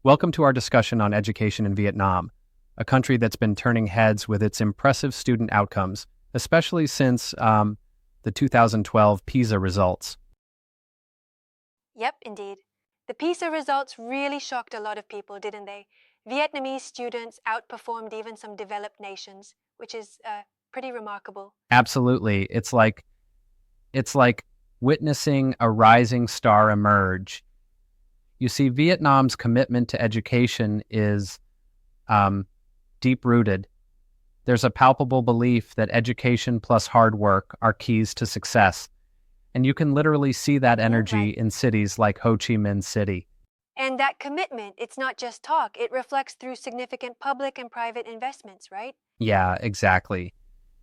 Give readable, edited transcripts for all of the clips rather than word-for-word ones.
Welcome to our discussion on education in Vietnam, a country that's been turning heads with its impressive student outcomes, especially since the 2012 PISA results. Yep, indeed. The PISA results really shocked a lot of people, didn't they? Vietnamese students outperformed even some developed nations, which is pretty remarkable. Absolutely. It's like witnessing a rising star emerge. You see, Vietnam's commitment to education is deep-rooted. There's a palpable belief that education plus hard work are keys to success. And you can literally see that energy Right. in cities like Ho Chi Minh City. And that commitment, it's not just talk, it reflects through significant public and private investments, right? Yeah, exactly.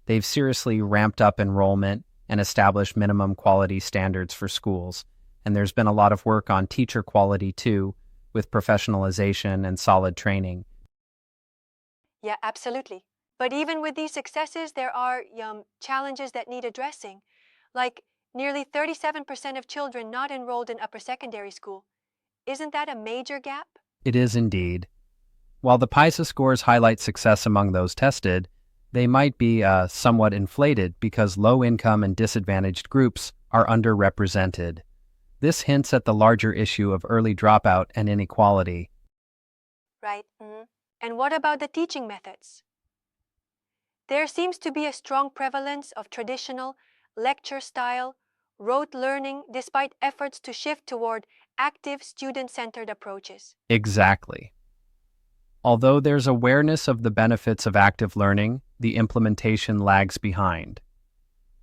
They've seriously ramped up enrollment and established minimum quality standards for schools. And there's been a lot of work on teacher quality too, with professionalization and solid training. Yeah, absolutely. But even with these successes, there are challenges that need addressing, like nearly 37% of children not enrolled in upper secondary school. Isn't that a major gap? It is indeed. While the PISA scores highlight success among those tested, they might be somewhat inflated because low-income and disadvantaged groups are underrepresented. This hints at the larger issue of early dropout and inequality. Right. And what about the teaching methods? There seems to be a strong prevalence of traditional lecture style, rote learning, despite efforts to shift toward active student-centered approaches. Exactly. Although there's awareness of the benefits of active learning, the implementation lags behind.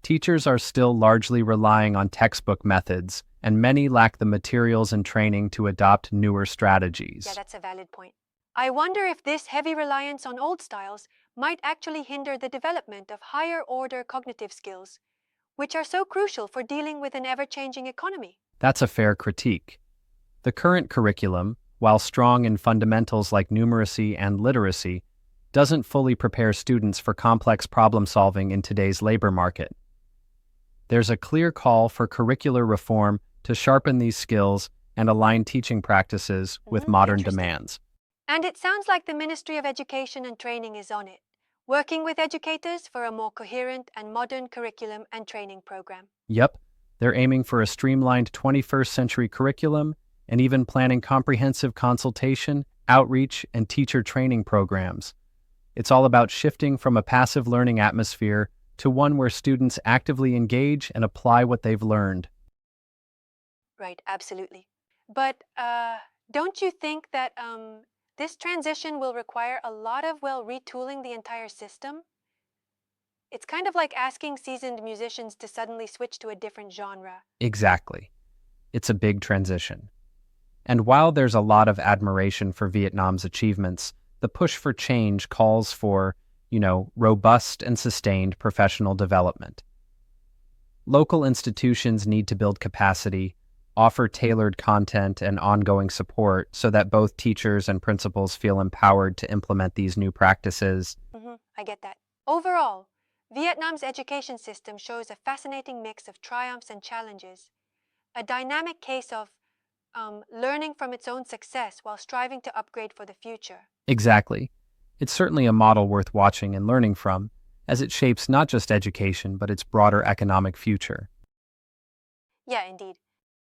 Teachers are still largely relying on textbook methods, and many lack the materials and training to adopt newer Yeah, strategies. that's a valid point. I wonder if this heavy reliance on old styles might actually hinder the development of higher order cognitive skills, which are so crucial for dealing with an ever-changing economy. That's a fair critique. The current curriculum, while strong in fundamentals like numeracy and literacy, doesn't fully prepare students for complex problem solving in today's labor market. There's a clear call for curricular reform to sharpen these skills and align teaching practices with modern Interesting. demands. And it sounds like the Ministry of Education and Training is on it, working with educators for a more coherent and modern curriculum and training program. Yep, they're aiming for a streamlined 21st century curriculum and even planning comprehensive consultation, outreach, and teacher training programs. It's all about shifting from a passive learning atmosphere to one where students actively engage and apply what they've learned. Right, absolutely. But don't you think that this transition will require a lot of, retooling the entire system? It's kind of like asking seasoned musicians to suddenly switch to a different genre. Exactly. It's a big transition. And while there's a lot of admiration for Vietnam's achievements, the push for change calls for, robust and sustained professional development. Local institutions need to build capacity, offer tailored content and ongoing support so that both teachers and principals feel empowered to implement these new practices. I get that. Overall, Vietnam's education system shows a fascinating mix of triumphs and challenges, a dynamic case of learning from its own success while striving to upgrade for the future. Exactly. It's certainly a model worth watching and learning from, as it shapes not just education, but its broader economic future. Yeah, indeed.